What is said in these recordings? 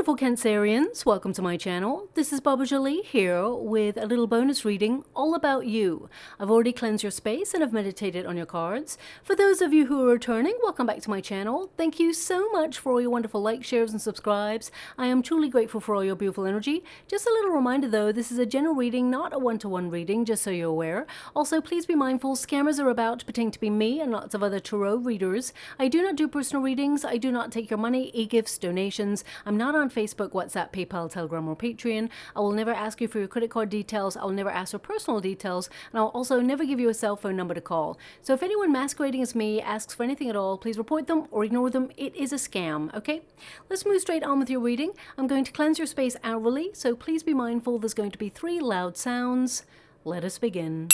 beautiful Cancerians, welcome to my channel. This is Baba Jolie here with a little bonus reading all about you. I've already cleansed your space and I've meditated on your cards. For those of you who are returning, welcome back to my channel. Thank you so much for all your wonderful likes, shares and subscribes. I am truly grateful for all your beautiful energy. Just a little reminder though, this is a general reading, not a one-to-one reading, just so you're aware. Also, please be mindful, scammers are about pretending to be me and lots of other tarot readers. I do not do personal readings. I do not take your money, e-gifts, donations. I'm not on Facebook, WhatsApp, PayPal, Telegram, or Patreon. I will never ask you for your credit card details. I will never ask for personal details. And I'll also never give you a cell phone number to call. So if anyone masquerading as me asks for anything at all, please report them or ignore them. It is a scam, okay? Let's move straight on with your reading. I'm going to cleanse your space hourly, so please be mindful there's going to be 3 loud sounds. Let us begin.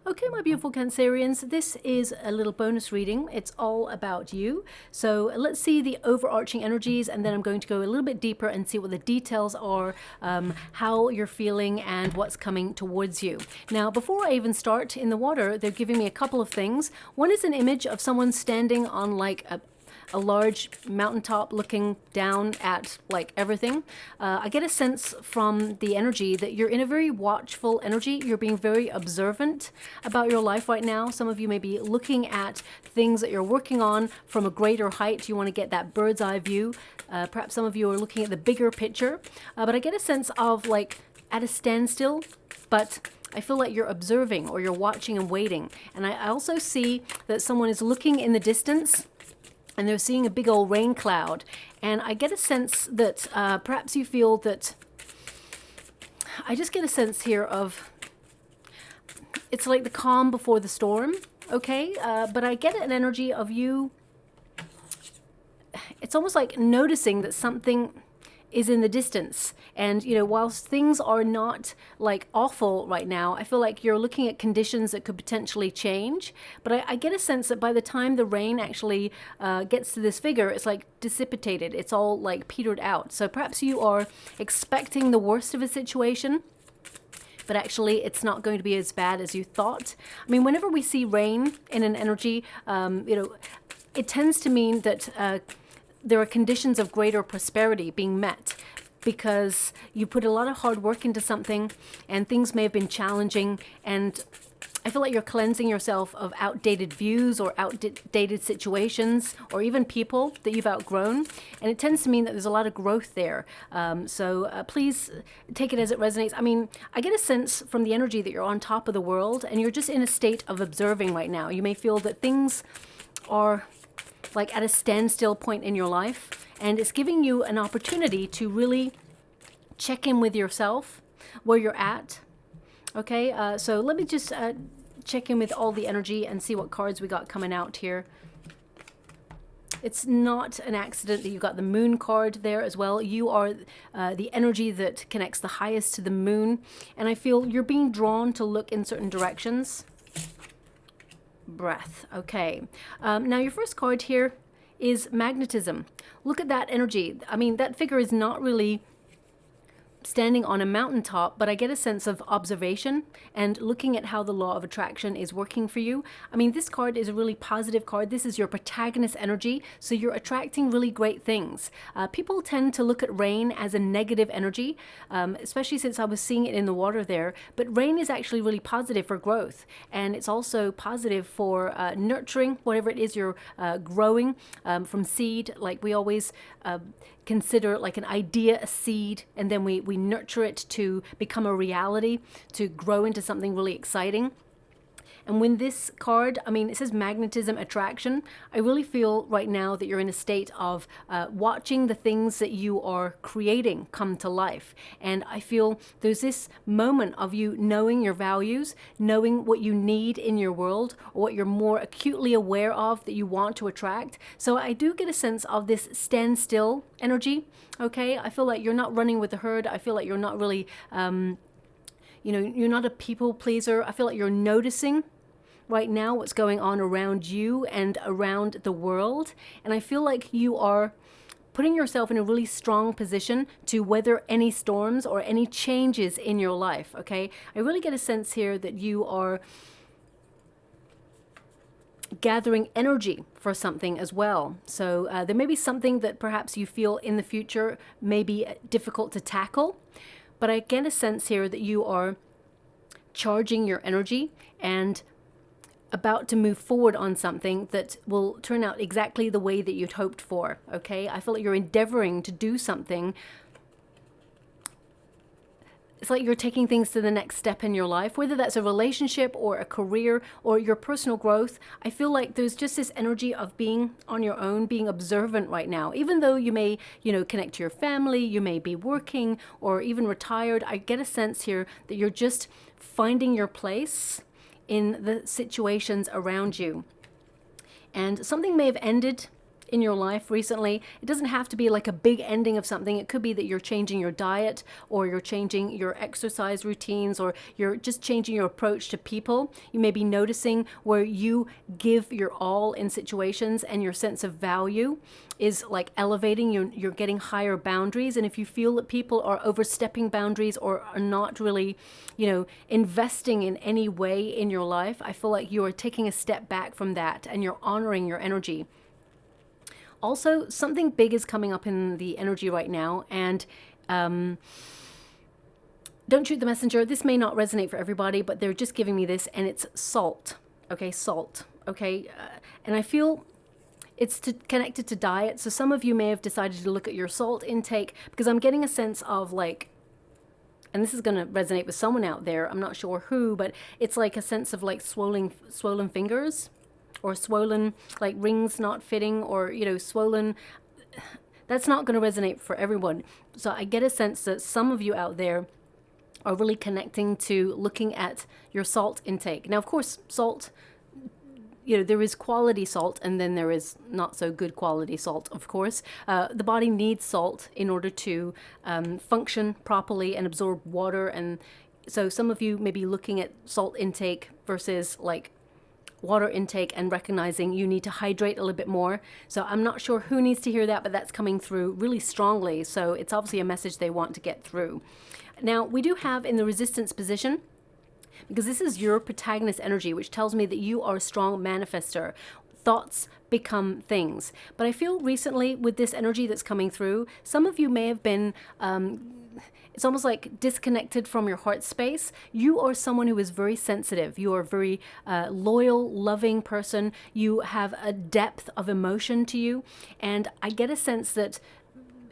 Okay, my beautiful Cancerians, this is a little bonus reading. It's all about you. So let's see the overarching energies, and then I'm going to go a little bit deeper and see what the details are, how you're feeling, and what's coming towards you. Now, before I even start, in the water, they're giving me a couple of things. One is an image of someone standing on like a large mountaintop looking down at like everything. I get a sense from the energy that you're in a very watchful energy. You're being very observant about your life right now. Some of you may be looking at things that you're working on from a greater height. You want to get that bird's eye view. Perhaps some of you are looking at the bigger picture. But I get a sense of like at a standstill, but I feel like you're observing or you're watching and waiting. And I also see that someone is looking in the distance and they're seeing a big old rain cloud. And I get a sense that perhaps you feel that, I just get a sense here of, it's like the calm before the storm, okay? But I get an energy of you, it's almost like noticing that something is in the distance. And, you know, whilst things are not like awful right now, I feel like you're looking at conditions that could potentially change. But I get a sense that by the time the rain actually gets to this figure, it's like dissipated. It's all like petered out. So perhaps you are expecting the worst of a situation, but actually it's not going to be as bad as you thought. I mean, whenever we see rain in an energy, you know, it tends to mean that there are conditions of greater prosperity being met because you put a lot of hard work into something and things may have been challenging, and I feel like you're cleansing yourself of outdated views or outdated situations or even people that you've outgrown, and it tends to mean that there's a lot of growth there. So please take it as it resonates. I mean, I get a sense from the energy that you're on top of the world and you're just in a state of observing right now. You may feel that things are like at a standstill point in your life, and it's giving you an opportunity to really check in with yourself, where you're at. Okay, so let me just check in with all the energy and see what cards we got coming out here. It's not an accident that you got the moon card there as well. You are the energy that connects the highest to the moon, and I feel you're being drawn to look in certain directions. Breath. Okay. Now your first card here is magnetism. Look at that energy. I mean, that figure is not really standing on a mountaintop, but I get a sense of observation and looking at how the law of attraction is working for you. I mean, this card is a really positive card. This is your protagonist energy, so you're attracting really great things. People tend to look at rain as a negative energy, especially since I was seeing it in the water there, but rain is actually really positive for growth, and it's also positive for nurturing whatever it is you're growing from seed. Like we always consider like an idea a seed, and then we nurture it to become a reality, to grow into something really exciting. And when this card, I mean, it says magnetism, attraction, I really feel right now that you're in a state of watching the things that you are creating come to life. And I feel there's this moment of you knowing your values, knowing what you need in your world, or what you're more acutely aware of that you want to attract. So I do get a sense of this standstill energy, okay? I feel like you're not running with the herd. I feel like you're not really, you know, you're not a people pleaser. I feel like you're noticing right now what's going on around you and around the world. And I feel like you are putting yourself in a really strong position to weather any storms or any changes in your life, okay? I really get a sense here that you are gathering energy for something as well. So there may be something that perhaps you feel in the future may be difficult to tackle, but I get a sense here that you are charging your energy and about to move forward on something that will turn out exactly the way that you'd hoped for, okay? I feel like you're endeavoring to do something. It's like you're taking things to the next step in your life, whether that's a relationship or a career or your personal growth. I feel like there's just this energy of being on your own, being observant right now. Even though you may, connect to your family, you may be working or even retired, I get a sense here that you're just finding your place in the situations around you. And something may have ended in your life recently. It doesn't have to be like a big ending of something. It could be that you're changing your diet, or you're changing your exercise routines, or you're just changing your approach to people. You may be noticing where you give your all in situations and your sense of value is like elevating. You're getting higher boundaries. And if you feel that people are overstepping boundaries or are not really, investing in any way in your life, I feel like you are taking a step back from that and you're honoring your energy. Also, something big is coming up in the energy right now, and don't shoot the messenger. This may not resonate for everybody, but they're just giving me this, and it's salt. Okay, salt. Okay, and I feel it's connected to diet. So some of you may have decided to look at your salt intake, because I'm getting a sense of like, and this is going to resonate with someone out there, I'm not sure who, but it's like a sense of like swollen fingers, or swollen, like rings not fitting, or, swollen. That's not going to resonate for everyone. So I get a sense that some of you out there are really connecting to looking at your salt intake. Now, of course, salt, there is quality salt, and then there is not so good quality salt, of course. The body needs salt in order to function properly and absorb water. And so some of you may be looking at salt intake versus like water intake and recognizing you need to hydrate a little bit more. So I'm not sure who needs to hear that, but that's coming through really strongly. So it's obviously a message they want to get through. Now, we do have in the resistance position, because this is your protagonist energy, which tells me that you are a strong manifester. Thoughts become things. But I feel recently with this energy that's coming through, some of you may have been it's almost like disconnected from your heart space. You are someone who is very sensitive. You are a very loyal, loving person. You have a depth of emotion to you. And I get a sense that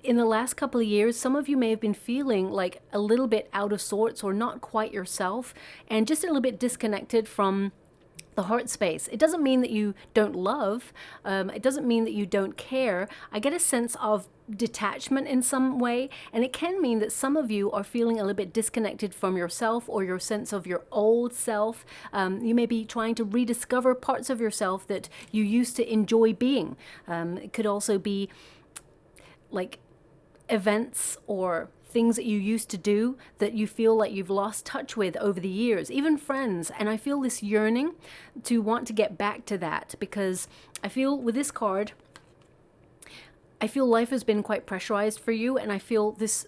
in the last couple of years, some of you may have been feeling like a little bit out of sorts or not quite yourself, and just a little bit disconnected from the heart space. It doesn't mean that you don't love. It doesn't mean that you don't care. I get a sense of detachment in some way, and it can mean that some of you are feeling a little bit disconnected from yourself or your sense of your old self. You may be trying to rediscover parts of yourself that you used to enjoy being. It could also be like events or things that you used to do that you feel like you've lost touch with over the years, even friends. And I feel this yearning to want to get back to that, because I feel with this card, I feel life has been quite pressurized for you, and I feel this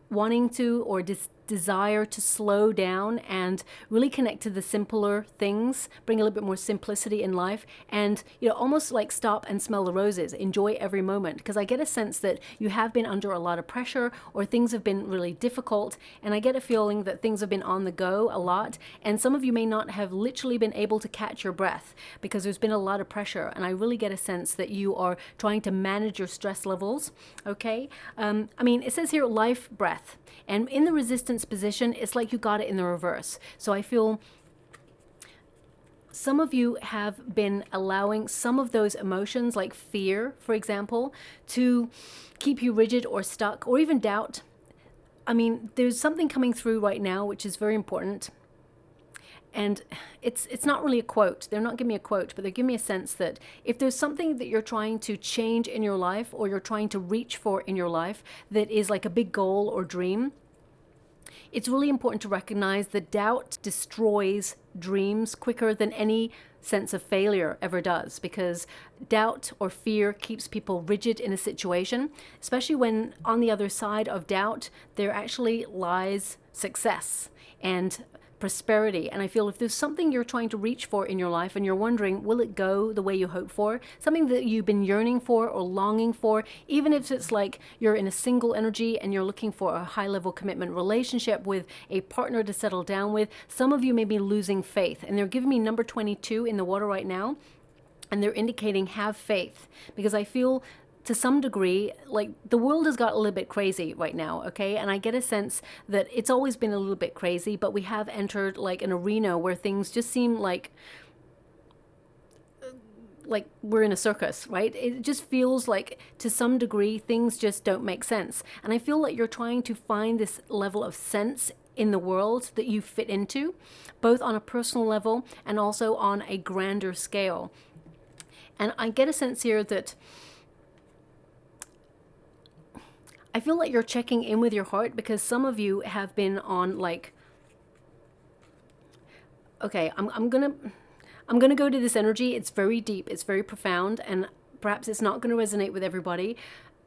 wanting to, or this desire to slow down and really connect to the simpler things, bring a little bit more simplicity in life, and almost like stop and smell the roses, enjoy every moment. Because I get a sense that you have been under a lot of pressure, or things have been really difficult, and I get a feeling that things have been on the go a lot, and some of you may not have literally been able to catch your breath because there's been a lot of pressure. And I really get a sense that you are trying to manage your stress levels. Okay, it says here life breath, and in the resistance position, it's like you got it in the reverse. So I feel some of you have been allowing some of those emotions, like fear, for example, to keep you rigid or stuck, or even doubt. There's something coming through right now which is very important. And it's not really a quote. They're not giving me a quote, but they're giving me a sense that if there's something that you're trying to change in your life, or you're trying to reach for in your life, that is like a big goal or dream, it's really important to recognize that doubt destroys dreams quicker than any sense of failure ever does, because doubt or fear keeps people rigid in a situation, especially when on the other side of doubt, there actually lies success and prosperity. And I feel if there's something you're trying to reach for in your life and you're wondering, will it go the way you hope for? Something that you've been yearning for or longing for, even if it's like you're in a single energy and you're looking for a high level commitment relationship with a partner to settle down with, some of you may be losing faith. And they're giving me number 22 in the water right now. And they're indicating have faith, because I feel to some degree, like the world has got a little bit crazy right now, okay? And I get a sense that it's always been a little bit crazy, but we have entered like an arena where things just seem like we're in a circus, right? It just feels like to some degree things just don't make sense. And I feel like you're trying to find this level of sense in the world that you fit into, both on a personal level and also on a grander scale. And I get a sense here that I feel like you're checking in with your heart, because some of you have been on like, okay, I'm gonna go to this energy. It's very deep, it's very profound, and perhaps it's not going to resonate with everybody.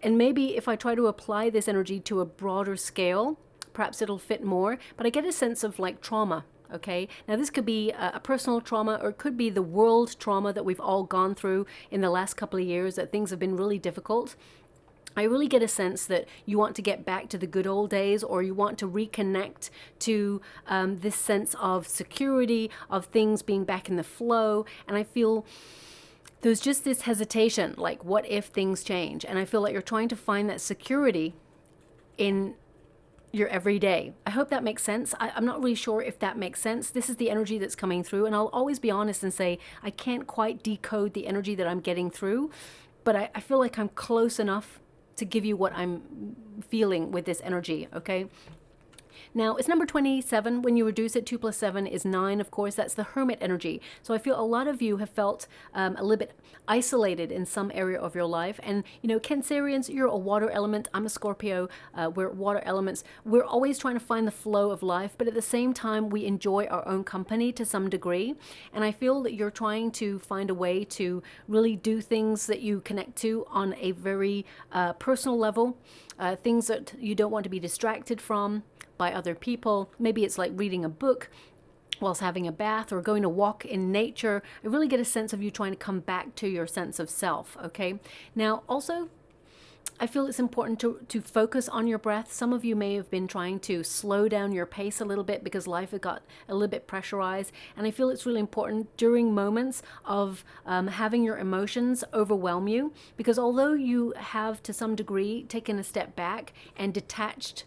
And maybe if I try to apply this energy to a broader scale, perhaps it'll fit more. But I get a sense of like trauma. Okay, now this could be a personal trauma, or it could be the world trauma that we've all gone through in the last couple of years, that things have been really difficult. I really get a sense that you want to get back to the good old days, or you want to reconnect to this sense of security, of things being back in the flow. And I feel there's just this hesitation, like what if things change? And I feel like you're trying to find that security in your everyday. I hope that makes sense. I'm not really sure if that makes sense. This is the energy that's coming through, and I'll always be honest and say I can't quite decode the energy that I'm getting through, but I feel like I'm close enough to give you what I'm feeling with this energy, okay? Now, it's number 27. When you reduce it, 2 plus 7 is 9, of course. That's the Hermit energy. So I feel a lot of you have felt a little bit isolated in some area of your life. And, you know, Cancerians, you're a water element. I'm a Scorpio. We're water elements. We're always trying to find the flow of life, but at the same time, we enjoy our own company to some degree. And I feel that you're trying to find a way to really do things that you connect to on a very personal level, things that you don't want to be distracted from by other people. Maybe it's like reading a book whilst having a bath, or going to walk in nature. I really get a sense of you trying to come back to your sense of self, okay? Now, also, I feel it's important to focus on your breath. Some of you may have been trying to slow down your pace a little bit because life had got a little bit pressurized. And I feel it's really important during moments of having your emotions overwhelm you, because although you have to some degree taken a step back and detached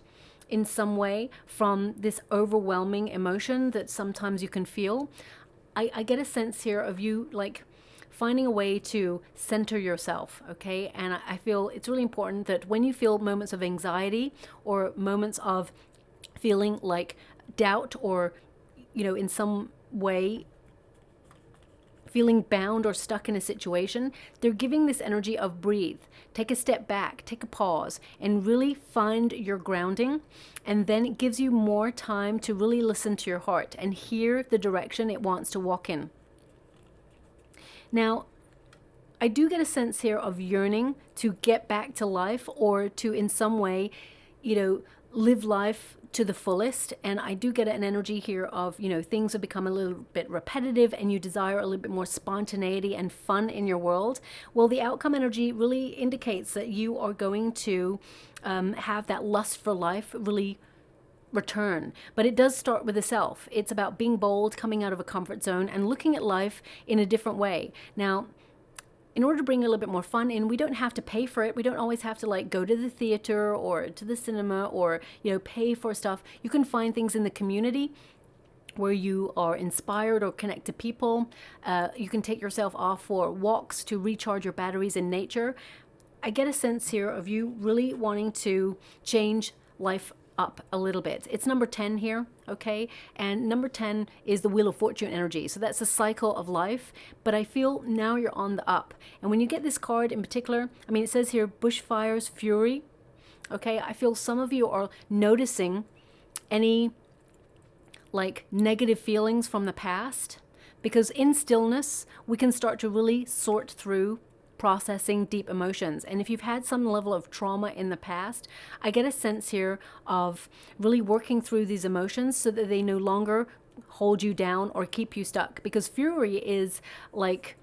in some way from this overwhelming emotion that sometimes you can feel, I get a sense here of you like finding a way to center yourself, okay? And I feel it's really important that when you feel moments of anxiety or moments of feeling like doubt, or, you know, in some way feeling bound or stuck in a situation, they're giving this energy of breathe. Take a step back, take a pause, and really find your grounding. And then it gives you more time to really listen to your heart and hear the direction it wants to walk in. Now, I do get a sense here of yearning to get back to life, or to in some way, you know, live life to the fullest. And I do get an energy here of, you know, things have become a little bit repetitive and you desire a little bit more spontaneity and fun in your world. Well, the outcome energy really indicates that you are going to have that lust for life really return. But it does start with the self. It's about being bold, coming out of a comfort zone, and looking at life in a different way. Now, in order to bring a little bit more fun in, we don't have to pay for it. We don't always have to like go to the theater or to the cinema, or, you know, pay for stuff. You can find things in the community where you are inspired or connect to people. You can take yourself off for walks to recharge your batteries in nature. I get a sense here of you really wanting to change life up a little bit. It's number 10 here, okay? And number 10 is the Wheel of Fortune energy. So that's a cycle of life, but I feel now you're on the up. And when you get this card in particular, I mean, it says here, bushfires, fury, okay? I feel some of you are noticing any like negative feelings from the past because in stillness, we can start to really sort through processing deep emotions. And if you've had some level of trauma in the past, I get a sense here of really working through these emotions so that they no longer hold you down or keep you stuck. Because fury is like,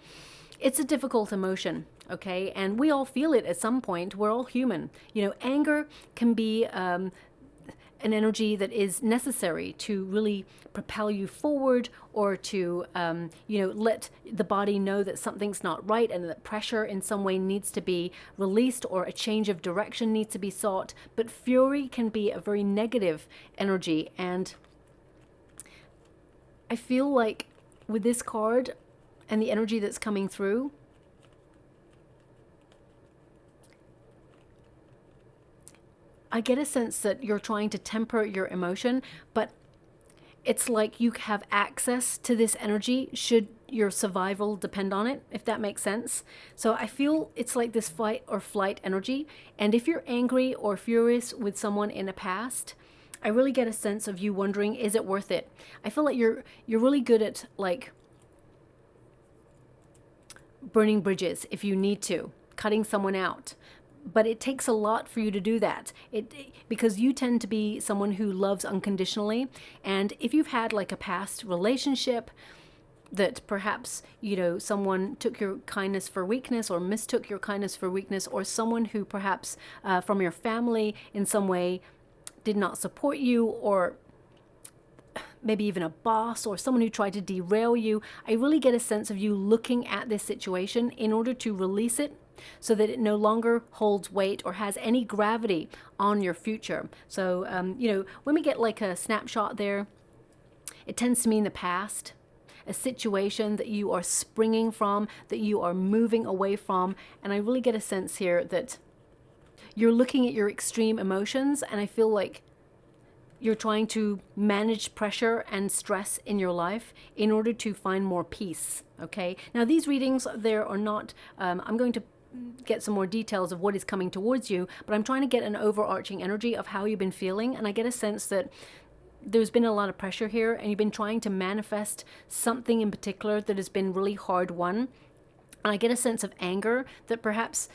it's a difficult emotion, okay? And we all feel it at some point. We're all human. You know, anger can be an energy that is necessary to really propel you forward, or to, you know, let the body know that something's not right and that pressure in some way needs to be released, or a change of direction needs to be sought. But fury can be a very negative energy. And I feel like with this card and the energy that's coming through, I get a sense that you're trying to temper your emotion, but it's like you have access to this energy should your survival depend on it, if that makes sense. So I feel it's like this fight or flight energy. And if you're angry or furious with someone in a past, I really get a sense of you wondering, is it worth it? I feel like you're really good at like burning bridges if you need to, cutting someone out. But it takes a lot for you to do that. Because you tend to be someone who loves unconditionally. And if you've had like a past relationship that perhaps, you know, someone took your kindness for weakness, or mistook your kindness for weakness, or someone who perhaps from your family in some way did not support you, or maybe even a boss or someone who tried to derail you, I really get a sense of you looking at this situation in order to release it, so that it no longer holds weight or has any gravity on your future. So, you know, when we get like a snapshot there, it tends to mean the past, a situation that you are springing from, that you are moving away from. And I really get a sense here that you're looking at your extreme emotions, and I feel like you're trying to manage pressure and stress in your life in order to find more peace, okay? Now, these readings, there are not, I'm going to get some more details of what is coming towards you, but I'm trying to get an overarching energy of how you've been feeling. And I get a sense that there's been a lot of pressure here, and you've been trying to manifest something in particular that has been really hard won. And I get a sense of anger that perhaps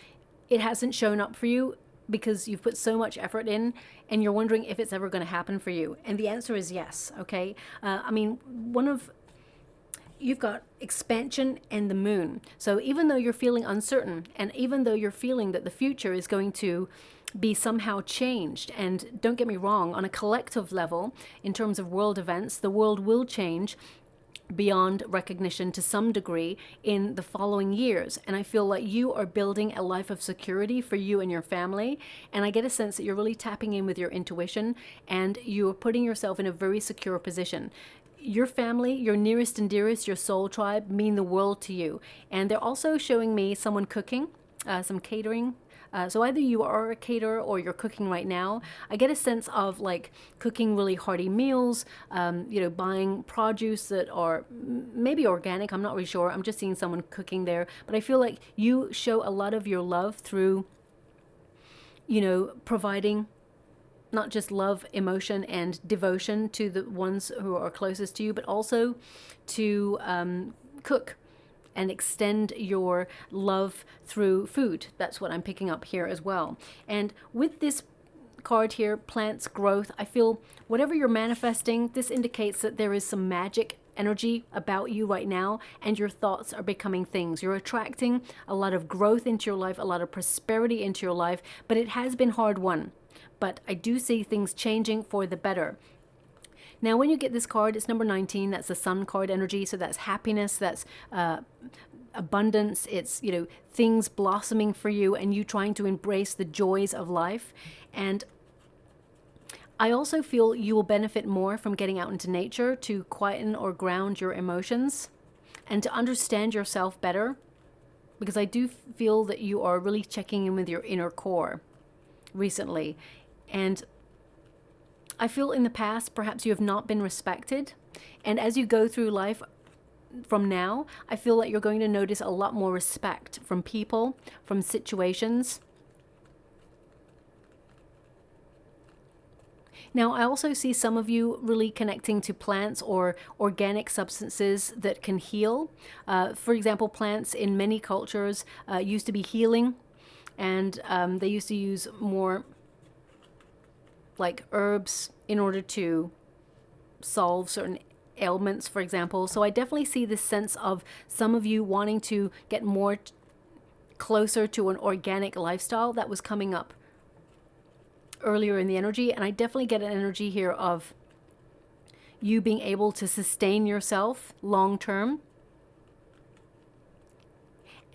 it hasn't shown up for you because you've put so much effort in, and you're wondering if it's ever going to happen for you. And the answer is yes, okay? I mean, you've got expansion and the moon. So even though you're feeling uncertain, and even though you're feeling that the future is going to be somehow changed, and don't get me wrong, on a collective level, in terms of world events, the world will change beyond recognition to some degree in the following years. And I feel like you are building a life of security for you and your family. And I get a sense that you're really tapping in with your intuition, and you're putting yourself in a very secure position. Your family, your nearest and dearest, your soul tribe mean the world to you. And they're also showing me someone cooking, some catering. So either you are a caterer or you're cooking right now. I get a sense of like cooking really hearty meals, you know, buying produce that are maybe organic. I'm not really sure. I'm just seeing someone cooking there. But I feel like you show a lot of your love through, you know, providing not just love, emotion, and devotion to the ones who are closest to you, but also to cook and extend your love through food. That's what I'm picking up here as well. And with this card here, plants, growth, I feel whatever you're manifesting, this indicates that there is some magic energy about you right now, and your thoughts are becoming things. You're attracting a lot of growth into your life, a lot of prosperity into your life, but it has been hard won. But I do see things changing for the better. Now, when you get this card, it's number 19. That's the Sun card energy. So that's happiness, that's abundance. It's, you know, things blossoming for you and you trying to embrace the joys of life. And I also feel you will benefit more from getting out into nature to quieten or ground your emotions and to understand yourself better, because I do feel that you are really checking in with your inner core recently. And I feel in the past, perhaps you have not been respected. And as you go through life from now, I feel like you're going to notice a lot more respect from people, from situations. Now, I also see some of you really connecting to plants or organic substances that can heal. For example, plants in many cultures used to be healing, and they used to use more like herbs in order to solve certain ailments, for example. So I definitely see this sense of some of you wanting to get more closer to an organic lifestyle that was coming up earlier in the energy. And I definitely get an energy here of you being able to sustain yourself long term.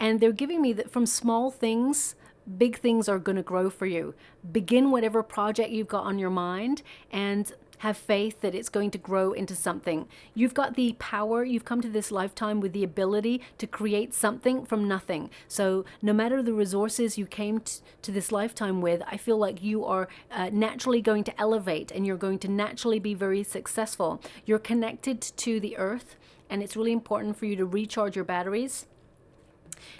And they're giving me that from small things, big things are going to grow for you. Begin whatever project you've got on your mind and have faith that it's going to grow into something. You've got the power, you've come to this lifetime with the ability to create something from nothing. So no matter the resources you came to this lifetime with, I feel like you are naturally going to elevate, and you're going to naturally be very successful. You're connected to the earth, and it's really important for you to recharge your batteries.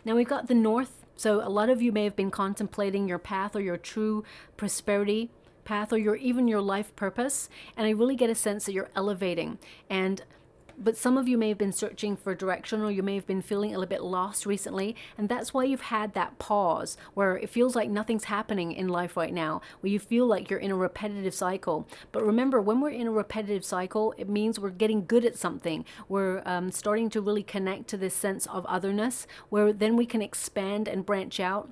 Now we've got the north. So a lot of you may have been contemplating your path or your true prosperity path, or even your life purpose. And I really get a sense that you're elevating. But some of you may have been searching for direction, or you may have been feeling a little bit lost recently. And that's why you've had that pause where it feels like nothing's happening in life right now, where you feel like you're in a repetitive cycle. But remember, when we're in a repetitive cycle, it means we're getting good at something. We're starting to really connect to this sense of otherness, where then we can expand and branch out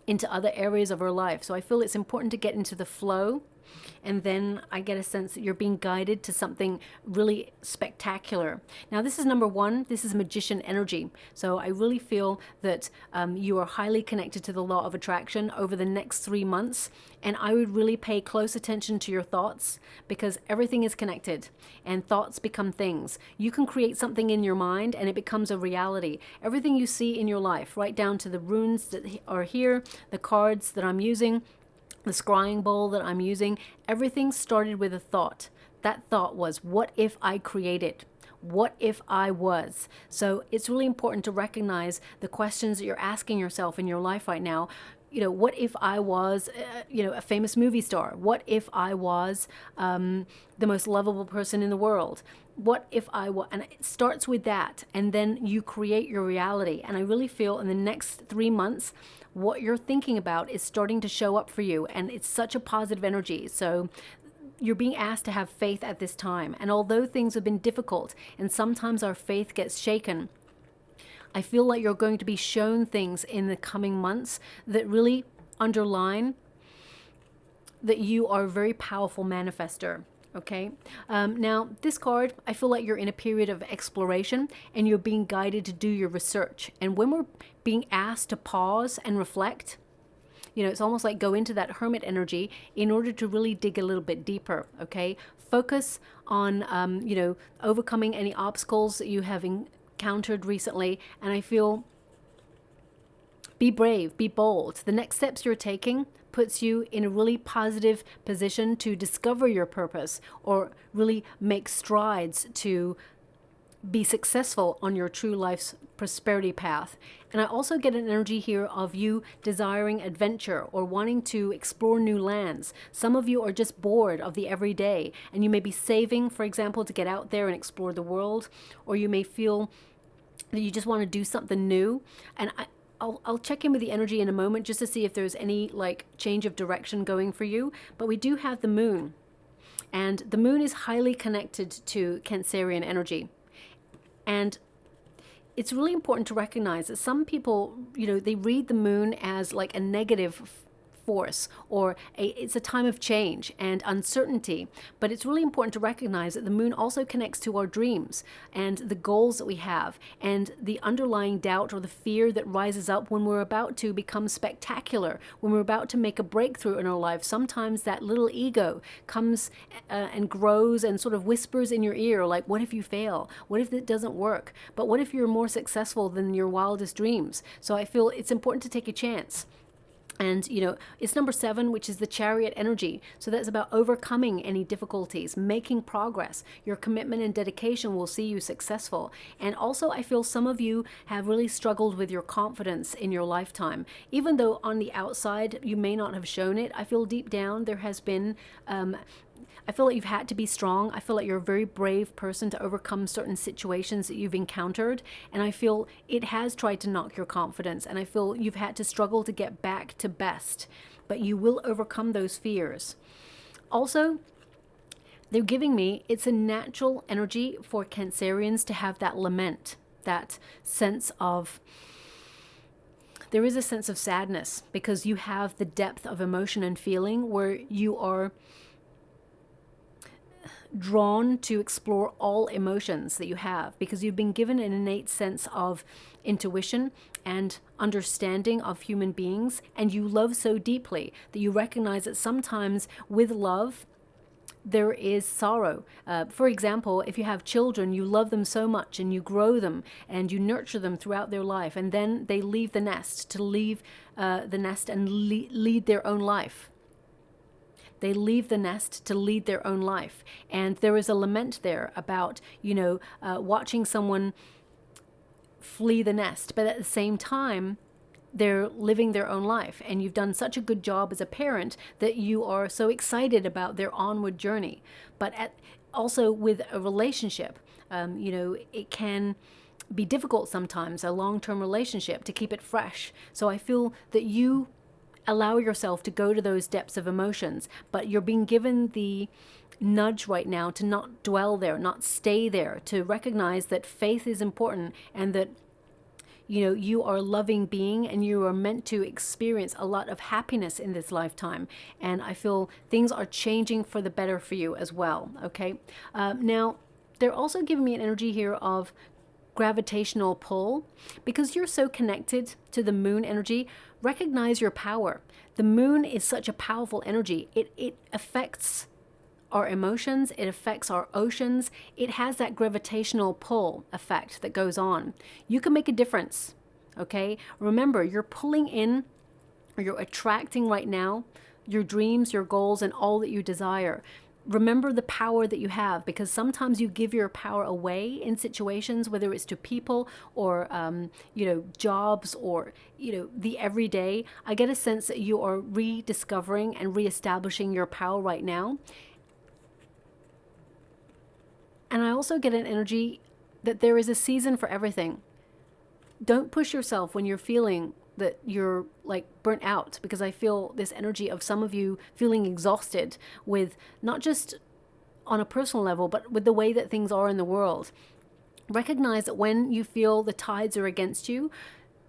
into other areas of our life. So I feel it's important to get into the flow. And then I get a sense that you're being guided to something really spectacular. Now, this is number one. This is magician energy. So I really feel that you are highly connected to the law of attraction over the next 3 months. And I would really pay close attention to your thoughts, because everything is connected and thoughts become things. You can create something in your mind and it becomes a reality. Everything you see in your life, right down to the runes that are here, the cards that I'm using, the scrying bowl that I'm using, everything started with a thought. That thought was, what if I created? What if I was? So it's really important to recognize the questions that you're asking yourself in your life right now. You know, what if I was, a famous movie star? What if I was the most lovable person in the world? What if I was? And it starts with that, and then you create your reality. And I really feel in the next 3 months, what you're thinking about is starting to show up for you, and it's such a positive energy. So you're being asked to have faith at this time. And although things have been difficult, and sometimes our faith gets shaken, I feel like you're going to be shown things in the coming months that really underline that you are a very powerful manifester. Okay. Now, this card, I feel like you're in a period of exploration and you're being guided to do your research. And when we're being asked to pause and reflect, it's almost like go into that hermit energy in order to really dig a little bit deeper. Okay. Focus on, overcoming any obstacles that you have encountered recently. And I feel, be brave, be bold. The next steps you're taking puts you in a really positive position to discover your purpose, or really make strides to be successful on your true life's prosperity path. And I also get an energy here of you desiring adventure or wanting to explore new lands. Some of you are just bored of the everyday, and you may be saving, for example, to get out there and explore the world, or you may feel that you just want to do something new. And I'll check in with the energy in a moment just to see if there's any change of direction going for you. But we do have the moon, and the moon is highly connected to Cancerian energy. And it's really important to recognize that some people, they read the moon as like a negative force, or it's a time of change and uncertainty. But it's really important to recognize that the moon also connects to our dreams and the goals that we have, and the underlying doubt or the fear that rises up when we're about to become spectacular, when we're about to make a breakthrough in our life. Sometimes that little ego comes and grows and sort of whispers in your ear, like, what if you fail? What if it doesn't work? But what if you're more successful than your wildest dreams? So I feel it's important to take a chance. And, it's number 7, which is the Chariot energy. So that's about overcoming any difficulties, making progress. Your commitment and dedication will see you successful. And also, I feel some of you have really struggled with your confidence in your lifetime. Even though on the outside, you may not have shown it, I feel deep down there has been I feel like you've had to be strong. I feel like you're a very brave person to overcome certain situations that you've encountered. And I feel it has tried to knock your confidence. And I feel you've had to struggle to get back to best. But you will overcome those fears. Also, they're giving me, it's a natural energy for Cancerians to have that lament, that sense of, there is a sense of sadness because you have the depth of emotion and feeling where you are drawn to explore all emotions that you have because you've been given an innate sense of intuition and understanding of human beings, and you love so deeply that you recognize that sometimes with love there is sorrow. For example, if you have children, you love them so much and you grow them and you nurture them throughout their life, and then they leave the nest to leave the nest and lead their own life. They leave the nest to lead their own life. And there is a lament there about, watching someone flee the nest, but at the same time, they're living their own life, and you've done such a good job as a parent that you are so excited about their onward journey. But also with a relationship, it can be difficult sometimes, a long-term relationship, to keep it fresh. So I feel that you allow yourself to go to those depths of emotions, but you're being given the nudge right now to not dwell there, not stay there, to recognize that faith is important and that you are a loving being and you are meant to experience a lot of happiness in this lifetime. And I feel things are changing for the better for you as well, okay? Now, they're also giving me an energy here of gravitational pull. Because you're so connected to the moon energy, recognize your power. The moon is such a powerful energy. It affects our emotions, it affects our oceans. It has that gravitational pull effect that goes on. You can make a difference, okay? Remember, you're pulling in, or you're attracting right now, your dreams, your goals, and all that you desire. Remember the power that you have, because sometimes you give your power away in situations, whether it's to people or, jobs or, the everyday. I get a sense that you are rediscovering and reestablishing your power right now. And I also get an energy that there is a season for everything. Don't push yourself when you're feeling that you're like burnt out, because I feel this energy of some of you feeling exhausted with not just on a personal level, but with the way that things are in the world. Recognize that when you feel the tides are against you,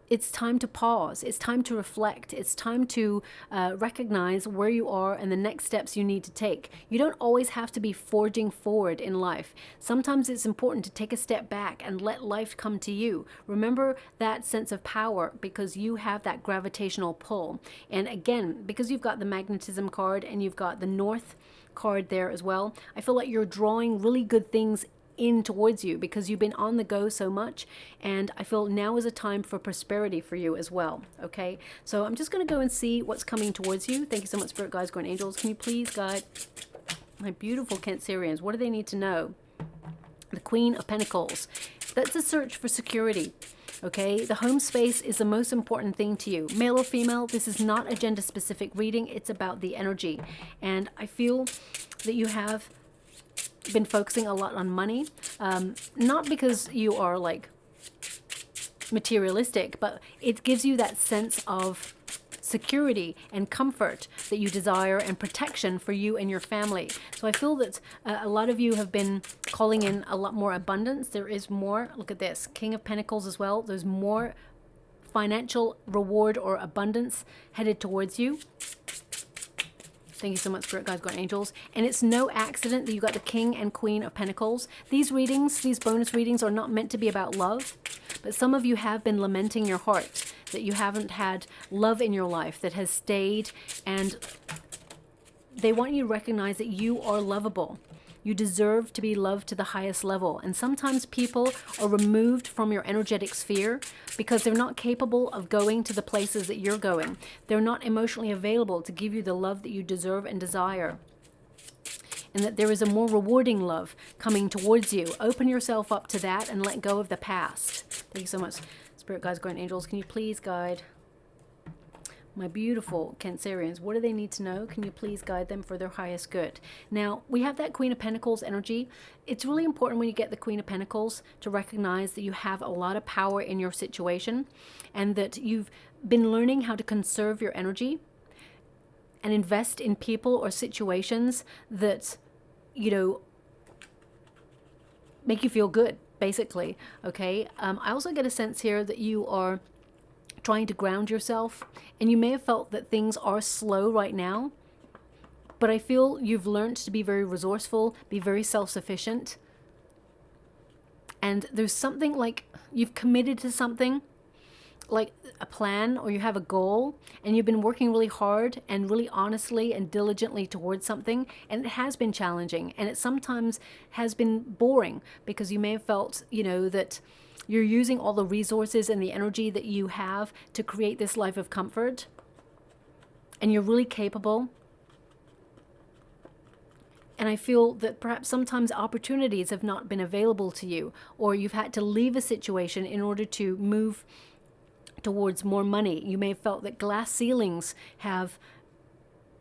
it's time to pause. It's time to reflect. It's time to recognize where you are and the next steps you need to take. You don't always have to be forging forward in life. Sometimes it's important to take a step back and let life come to you. Remember that sense of power, because you have that gravitational pull. And again, because you've got the magnetism card and you've got the North card there as well, I feel like you're drawing really good things in towards you because you've been on the go so much, and I feel now is a time for prosperity for you as well. Okay, so I'm just going to go and see what's coming towards you. Thank you so much, Spirit Guides, Guardian Angels. Can you please guide my beautiful Cancerians? What do they need to know? The Queen of Pentacles. That's a search for security. Okay, the home space is the most important thing to you. Male or female, this is not a gender specific reading. It's about the energy. And I feel that you have been focusing a lot on money, not because you are like materialistic, but it gives you that sense of security and comfort that you desire and protection for you and your family. So I feel that a lot of you have been calling in a lot more abundance. There is more. Look at this, King of Pentacles as well. There's more financial reward or abundance headed towards you. Thank you so much, Spirit Guides, Guardian Angels. And it's no accident that you got the King and Queen of Pentacles. These readings, these bonus readings, are not meant to be about love. But some of you have been lamenting your heart that you haven't had love in your life that has stayed. And they want you to recognize that you are lovable. You deserve to be loved to the highest level. And sometimes people are removed from your energetic sphere because they're not capable of going to the places that you're going. They're not emotionally available to give you the love that you deserve and desire. And that there is a more rewarding love coming towards you. Open yourself up to that and let go of the past. Thank you so much, Spirit Guides, Guardian Angels. Can you please guide My beautiful Cancerians, what do they need to know? Can you please guide them for their highest good? Now, we have that Queen of Pentacles energy. It's really important when you get the Queen of Pentacles to recognize that you have a lot of power in your situation and that you've been learning how to conserve your energy and invest in people or situations that, you know, make you feel good, basically. Okay. I also get a sense here that you are trying to ground yourself, and you may have felt that things are slow right now, but I feel you've learned to be very resourceful, be very self-sufficient, and there's something like you've committed to something, like a plan, or you have a goal, and you've been working really hard and really honestly and diligently towards something, and it has been challenging, and it sometimes has been boring because you may have felt, you know, that you're using all the resources and the energy that you have to create this life of comfort, and you're really capable. And I feel that perhaps sometimes opportunities have not been available to you, or you've had to leave a situation in order to move towards more money. You may have felt that glass ceilings have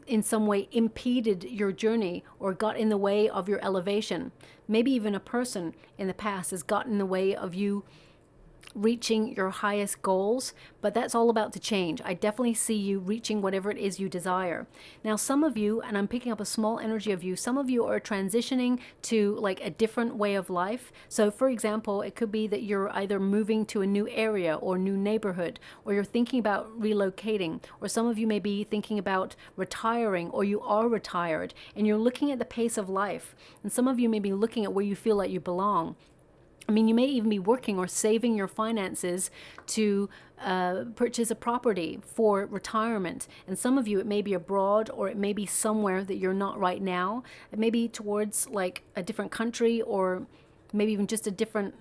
in some way impeded your journey or got in the way of your elevation. Maybe even a person in the past has gotten in the way of you reaching your highest goals, but that's all about to change. I definitely see you reaching whatever it is you desire. Now, some of you, and I'm picking up a small energy of you, some of you are transitioning to like a different way of life. So for example, it could be that you're either moving to a new area or new neighborhood, or you're thinking about relocating, or some of you may be thinking about retiring, or you are retired and you're looking at the pace of life. And some of you may be looking at where you feel like you belong. I mean, you may even be working or saving your finances to purchase a property for retirement. And some of you, it may be abroad, or it may be somewhere that you're not right now. It may be towards like a different country, or maybe even just a different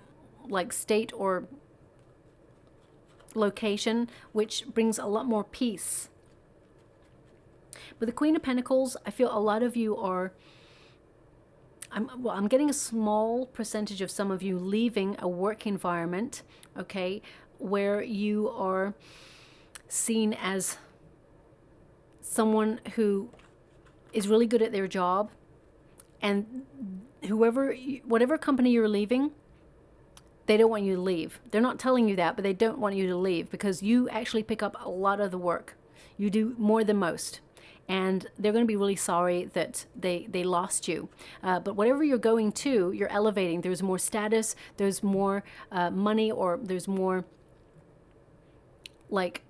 like state or location, which brings a lot more peace. With the Queen of Pentacles, I feel a lot of you are I'm getting a small percentage of some of you leaving a work environment, okay, where you are seen as someone who is really good at their job, and whatever company you're leaving, they don't want you to leave. They're not telling you that, but they don't want you to leave because you actually pick up a lot of the work. You do more than most. And they're going to be really sorry that they lost you. But whatever you're going to, you're elevating. There's more status, there's more money, or there's more like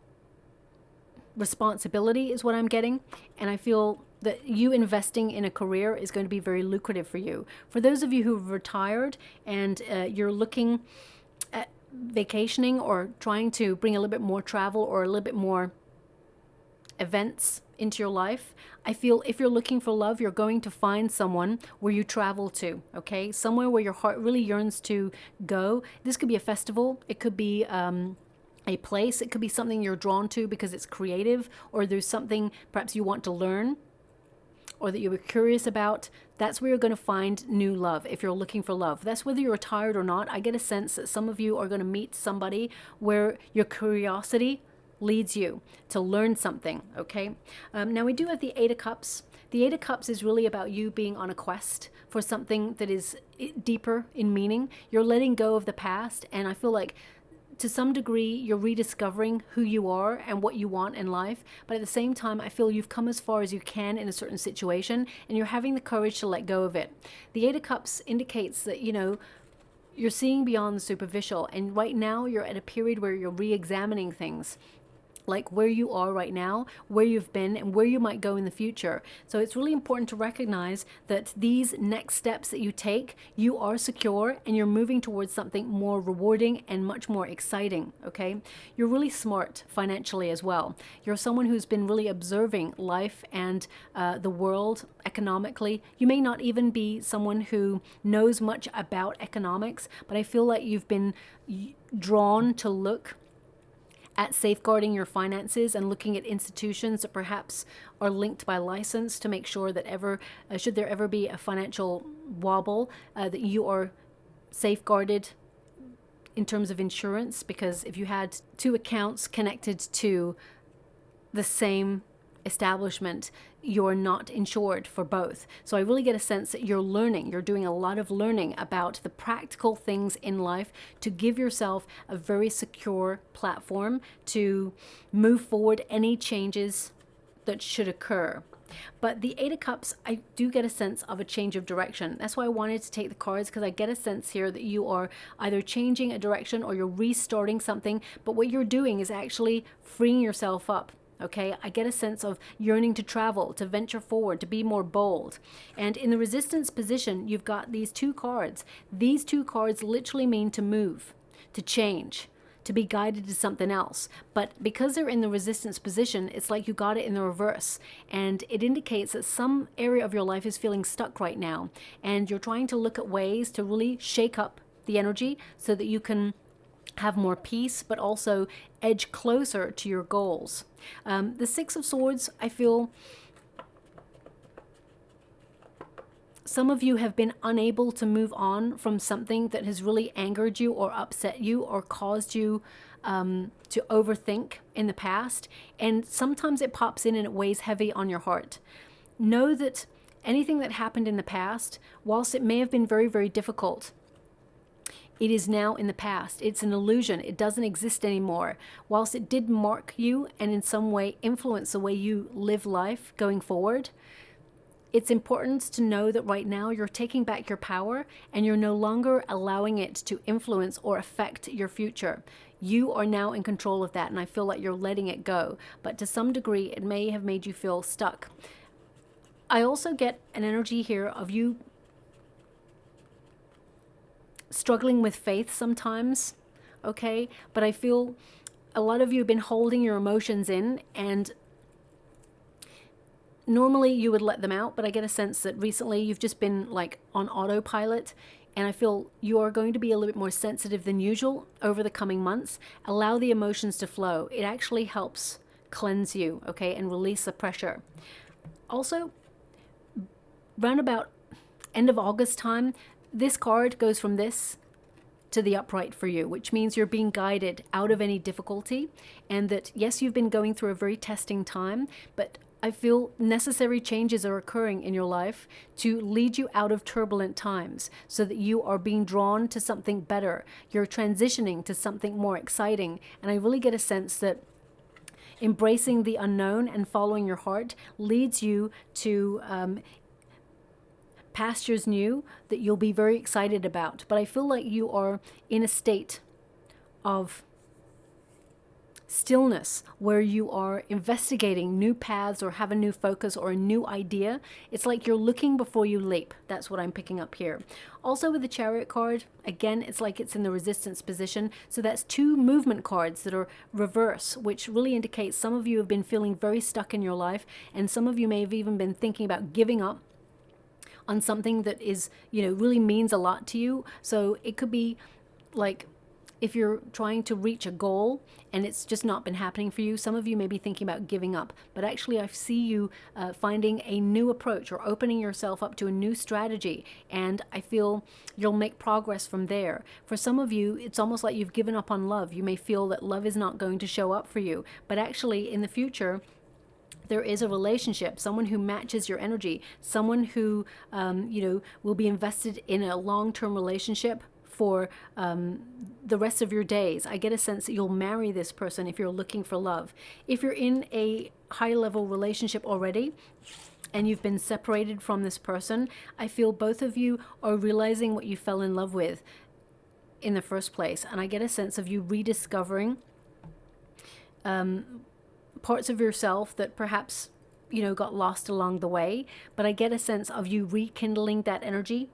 responsibility is what I'm getting. And I feel that you investing in a career is going to be very lucrative for you. For those of you who've retired and you're looking at vacationing or trying to bring a little bit more travel or a little bit more events into your life, I feel if you're looking for love, you're going to find someone where you travel to, okay? Somewhere where your heart really yearns to go. This could be a festival. It could be a place. It could be something you're drawn to because it's creative, or there's something perhaps you want to learn or that you were curious about. That's where you're going to find new love if you're looking for love. That's whether you're retired or not. I get a sense that some of you are going to meet somebody where your curiosity leads you to learn something, okay? Now we do have the Eight of Cups. The Eight of Cups is really about you being on a quest for something that is deeper in meaning. You're letting go of the past, and I feel like to some degree you're rediscovering who you are and what you want in life, but at the same time I feel you've come as far as you can in a certain situation, and you're having the courage to let go of it. The Eight of Cups indicates that, you know, you're seeing beyond the superficial, and right now you're at a period where you're re-examining things, like where you are right now, where you've been, and where you might go in the future. So it's really important to recognize that these next steps that you take, you are secure and you're moving towards something more rewarding and much more exciting, okay? You're really smart financially as well. You're someone who's been really observing life and the world economically. You may not even be someone who knows much about economics, but I feel like you've been drawn to look at safeguarding your finances and looking at institutions that perhaps are linked by license to make sure that should there ever be a financial wobble, that you are safeguarded in terms of insurance. Because if you had two accounts connected to the same establishment, you're not insured for both. So I really get a sense that you're doing a lot of learning about the practical things in life to give yourself a very secure platform to move forward any changes that should occur. But the Eight of Cups, I do get a sense of a change of direction. That's why I wanted to take the cards, because I get a sense here that you are either changing a direction or you're restarting something. But what you're doing is actually freeing yourself up. Okay, I get a sense of yearning to travel, to venture forward, to be more bold. And in the resistance position, you've got these two cards. These two cards literally mean to move, to change, to be guided to something else. But because they're in the resistance position, it's like you got it in the reverse. And it indicates that some area of your life is feeling stuck right now. And you're trying to look at ways to really shake up the energy so that you can have more peace, but also edge closer to your goals. The Six of Swords, I feel some of you have been unable to move on from something that has really angered you or upset you or caused you to overthink in the past. And sometimes it pops in and it weighs heavy on your heart. Know that anything that happened in the past, whilst it may have been very, very difficult, it is now in the past. It's an illusion. It doesn't exist anymore. Whilst it did mark you and in some way influence the way you live life going forward, it's important to know that right now you're taking back your power and you're no longer allowing it to influence or affect your future. You are now in control of that, and I feel like you're letting it go. But to some degree, it may have made you feel stuck. I also get an energy here of you struggling with faith sometimes, okay? But I feel a lot of you have been holding your emotions in, and normally you would let them out, but I get a sense that recently you've just been like on autopilot, and I feel you are going to be a little bit more sensitive than usual over the coming months. Allow the emotions to flow. It actually helps cleanse you, okay, and release the pressure. Also, round about end of August time, this card goes from this to the upright for you, which means you're being guided out of any difficulty, and that yes, you've been going through a very testing time, but I feel necessary changes are occurring in your life to lead you out of turbulent times so that you are being drawn to something better. You're transitioning to something more exciting, and I really get a sense that embracing the unknown and following your heart leads you to pastures new that you'll be very excited about. But I feel like you are in a state of stillness where you are investigating new paths or have a new focus or a new idea. It's like you're looking before you leap. That's what I'm picking up here. Also with the Chariot card, again, it's like it's in the resistance position. So that's two movement cards that are reverse, which really indicates some of you have been feeling very stuck in your life, and some of you may have even been thinking about giving up on something that is, really means a lot to you. So it could be like if you're trying to reach a goal and it's just not been happening for you, some of you may be thinking about giving up. But actually I see you finding a new approach or opening yourself up to a new strategy. And I feel you'll make progress from there. For some of you, it's almost like you've given up on love. You may feel that love is not going to show up for you. But actually in the future, there is a relationship, someone who matches your energy, someone who, will be invested in a long-term relationship for the rest of your days. I get a sense that you'll marry this person if you're looking for love. If you're in a high-level relationship already and you've been separated from this person, I feel both of you are realizing what you fell in love with in the first place. And I get a sense of you rediscovering parts of yourself that perhaps, got lost along the way. But I get a sense of you rekindling that energy,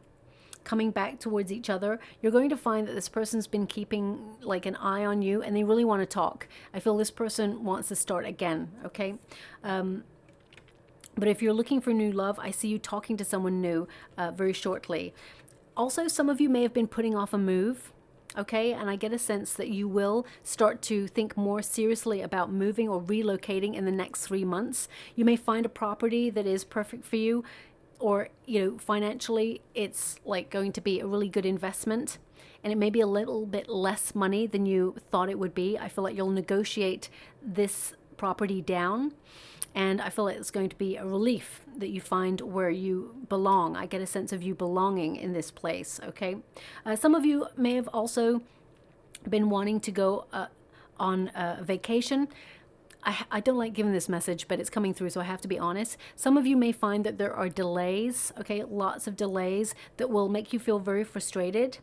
coming back towards each other. You're going to find that this person's been keeping like an eye on you and they really want to talk. I feel this person wants to start again, okay? But if you're looking for new love, I see you talking to someone new very shortly. Also, some of you may have been putting off a move, okay? And I get a sense that you will start to think more seriously about moving or relocating in the next 3 months. You may find a property that is perfect for you, or, financially, it's like going to be a really good investment. And it may be a little bit less money than you thought it would be. I feel like you'll negotiate this property down. And I feel like it's going to be a relief that you find where you belong. I get a sense of you belonging in this place, okay? Some of you may have also been wanting to go on a vacation. I don't like giving this message, but it's coming through, so I have to be honest. Some of you may find that there are delays, okay? Lots of delays that will make you feel very frustrated.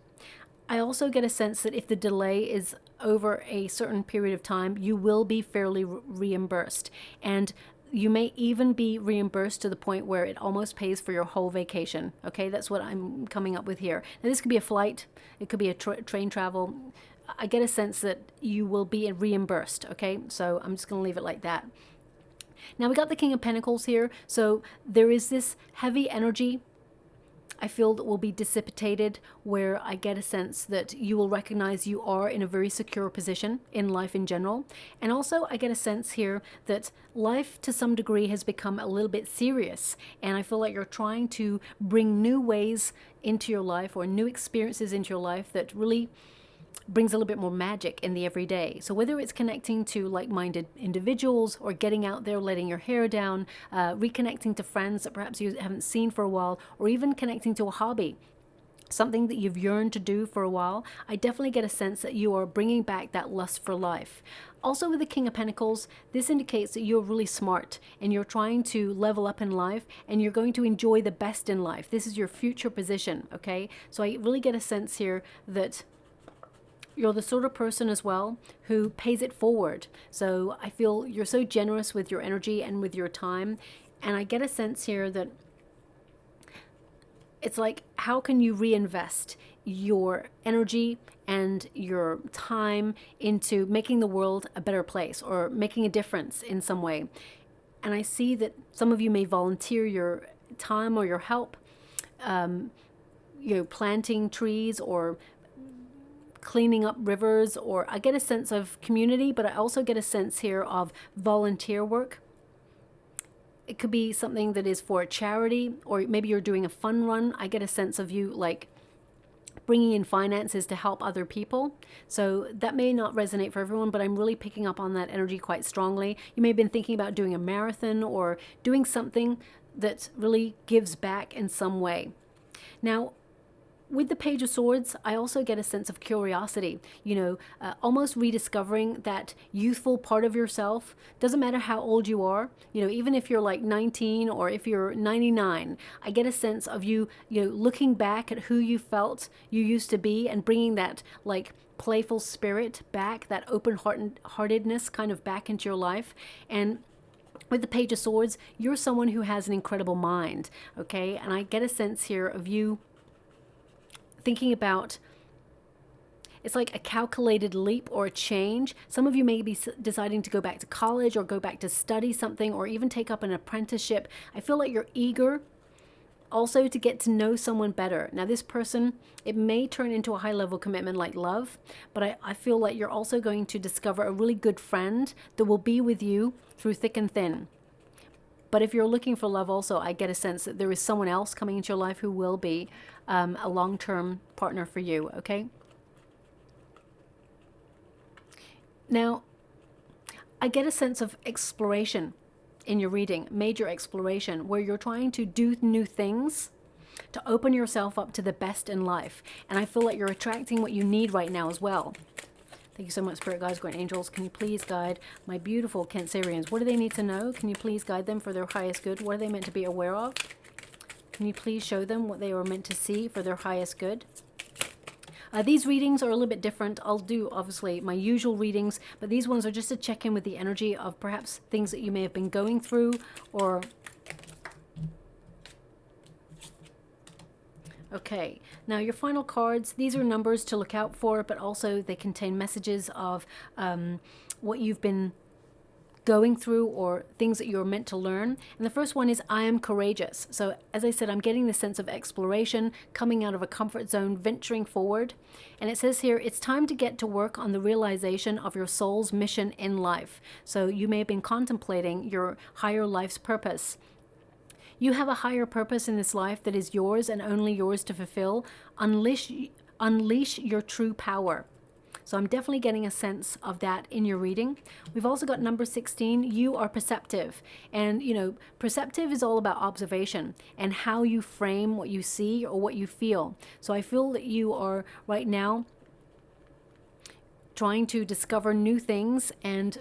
I also get a sense that if the delay is over a certain period of time, you will be fairly reimbursed. And you may even be reimbursed to the point where it almost pays for your whole vacation. Okay, that's what I'm coming up with here. Now, this could be a flight. It could be a train travel. I get a sense that you will be reimbursed. Okay, so I'm just going to leave it like that. Now, we got the King of Pentacles here. So there is this heavy energy I feel that will be dissipated, where I get a sense that you will recognize you are in a very secure position in life in general. And also I get a sense here that life to some degree has become a little bit serious, and I feel like you're trying to bring new ways into your life or new experiences into your life that really brings a little bit more magic in the everyday. So whether it's connecting to like-minded individuals or getting out there, letting your hair down, reconnecting to friends that perhaps you haven't seen for a while, or even connecting to a hobby, something that you've yearned to do for a while, I definitely get a sense that you are bringing back that lust for life. Also with the King of Pentacles, this indicates that you're really smart and you're trying to level up in life and you're going to enjoy the best in life. This is your future position, okay? So I really get a sense here that you're the sort of person as well who pays it forward. So I feel you're so generous with your energy and with your time. And I get a sense here that it's like, how can you reinvest your energy and your time into making the world a better place or making a difference in some way? And I see that some of you may volunteer your time or your help, planting trees or cleaning up rivers, or I get a sense of community, but I also get a sense here of volunteer work. It could be something that is for a charity, or maybe you're doing a fun run. I get a sense of you like bringing in finances to help other people. So that may not resonate for everyone, but I'm really picking up on that energy quite strongly. You may have been thinking about doing a marathon or doing something that really gives back in some way. Now, with the Page of Swords, I also get a sense of curiosity, almost rediscovering that youthful part of yourself. Doesn't matter how old you are, even if you're like 19 or if you're 99, I get a sense of you, looking back at who you felt you used to be and bringing that like playful spirit back, that open-heartedness kind of back into your life. And with the Page of Swords, you're someone who has an incredible mind, okay? And I get a sense here of you thinking about, it's like a calculated leap or a change. Some of you may be deciding to go back to college or go back to study something or even take up an apprenticeship. I feel like you're eager also to get to know someone better. Now this person, it may turn into a high-level commitment like love, but I feel like you're also going to discover a really good friend that will be with you through thick and thin. But if you're looking for love also, I get a sense that there is someone else coming into your life who will be a long-term partner for you, okay? Now, I get a sense of exploration in your reading, major exploration, where you're trying to do new things to open yourself up to the best in life. And I feel like you're attracting what you need right now as well. Thank you so much, Spirit Guides, Great Angels. Can you please guide my beautiful Cancerians? What do they need to know? Can you please guide them for their highest good? What are they meant to be aware of? Can you please show them what they are meant to see for their highest good? These readings are a little bit different. I'll do, obviously, my usual readings, but these ones are just to check in with the energy of perhaps things that you may have been going through or... Okay, now your final cards, these are numbers to look out for, but also they contain messages of what you've been going through or things that you're meant to learn. And the first one is I am courageous. So as I said, I'm getting the sense of exploration, coming out of a comfort zone, venturing forward. And it says here, it's time to get to work on the realization of your soul's mission in life. So you may have been contemplating your higher life's purpose. You have a higher purpose in this life that is yours and only yours to fulfill. Unleash your true power. So I'm definitely getting a sense of that in your reading. We've also got number 16, you are perceptive. And, you know, perceptive is all about observation and how you frame what you see or what you feel. So I feel that you are right now trying to discover new things and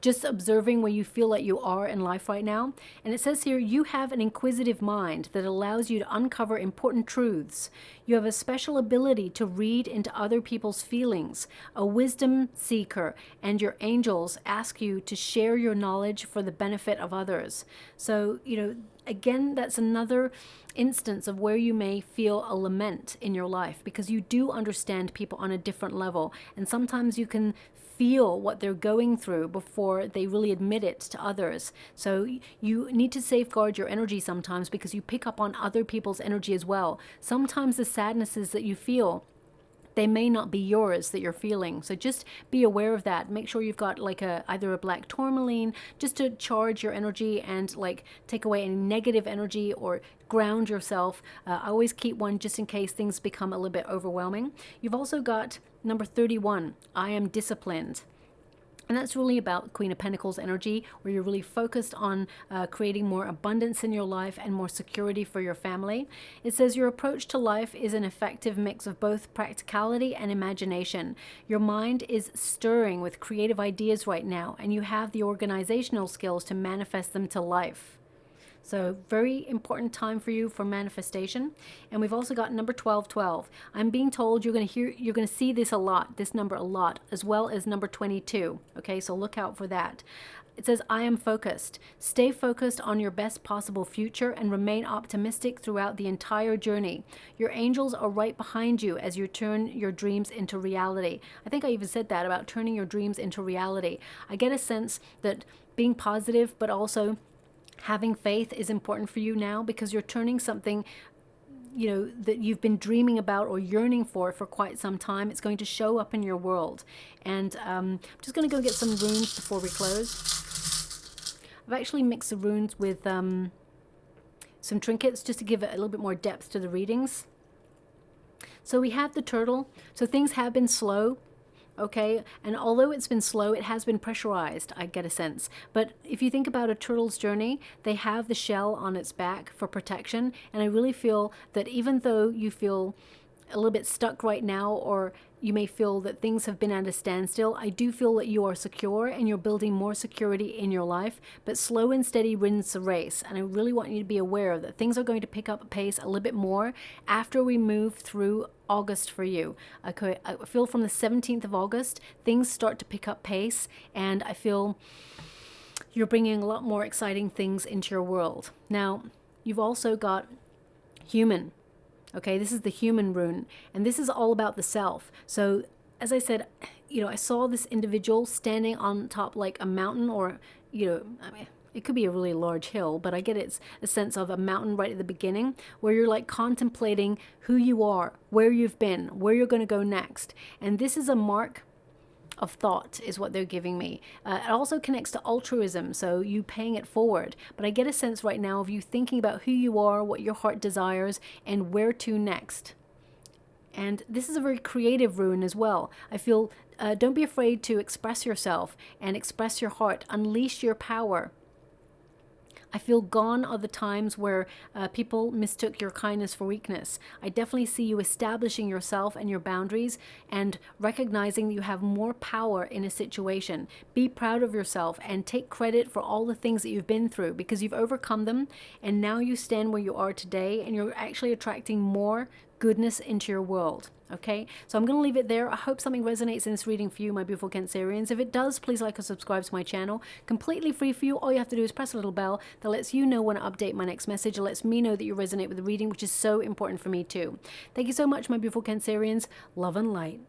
just observing where you feel like you are in life right now. And it says here, you have an inquisitive mind that allows you to uncover important truths. You have a special ability to read into other people's feelings, a wisdom seeker, and your angels ask you to share your knowledge for the benefit of others. So, you know, again, that's another instance of where you may feel a lament in your life, because you do understand people on a different level. And sometimes you can feel what they're going through before they really admit it to others. So you need to safeguard your energy sometimes, because you pick up on other people's energy as well. Sometimes the sadnesses that you feel, they may not be yours that you're feeling. So just be aware of that. Make sure you've got like either a black tourmaline just to charge your energy and like take away any negative energy or ground yourself. I always keep one just in case things become a little bit overwhelming. You've also got number 31, I am disciplined. And that's really about Queen of Pentacles energy, where you're really focused on creating more abundance in your life and more security for your family. It says your approach to life is an effective mix of both practicality and imagination. Your mind is stirring with creative ideas right now, and you have the organizational skills to manifest them to life. So very important time for you for manifestation. And we've also got number 1212. I'm being told you're going to see this a lot, this number a lot, as well as number 22. Okay, so look out for that. It says, I am focused. Stay focused on your best possible future and remain optimistic throughout the entire journey. Your angels are right behind you as you turn your dreams into reality. I think I even said that about turning your dreams into reality. I get a sense that being positive, but also having faith is important for you now, because you're turning something, you know, that you've been dreaming about or yearning for quite some time. It's going to show up in your world. And I'm just going to go get some runes before we close. I've actually mixed the runes with some trinkets just to give it a little bit more depth to the readings. So we have the turtle. So things have been slow. Okay, and although it's been slow, it has been pressurized, I get a sense. But if you think about a turtle's journey, they have the shell on its back for protection. And I really feel that even though you feel a little bit stuck right now, or you may feel that things have been at a standstill, I do feel that you are secure and you're building more security in your life. But slow and steady wins the race. And I really want you to be aware that things are going to pick up pace a little bit more after we move through August for you. I feel from the 17th of August, things start to pick up pace, and I feel you're bringing a lot more exciting things into your world. Now, you've also got human. Okay, this is the human rune, and this is all about the self. So, as I said, you know, I saw this individual standing on top like a mountain, or, you know, I mean, it could be a really large hill, but I get it's a sense of a mountain right at the beginning, where you're like contemplating who you are, where you've been, where you're going to go next. And this is a mark of thought is what they're giving me. It also connects to altruism, so you paying it forward. But I get a sense right now of you thinking about who you are, what your heart desires, and where to next. And this is a very creative rune as well. I feel don't be afraid to express yourself and express your heart. Unleash your power. I feel gone are the times where people mistook your kindness for weakness. I definitely see you establishing yourself and your boundaries and recognizing you have more power in a situation. Be proud of yourself and take credit for all the things that you've been through, because you've overcome them, and now you stand where you are today, and you're actually attracting more goodness into your world. Okay, so I'm going to leave it there. I hope something resonates in this reading for you, my beautiful Cancerians. If it does, please like or subscribe to my channel. Completely free for you. All you have to do is press a little bell that lets you know when I update my next message. It lets me know that you resonate with the reading, which is so important for me too. Thank you so much, my beautiful Cancerians. Love and light.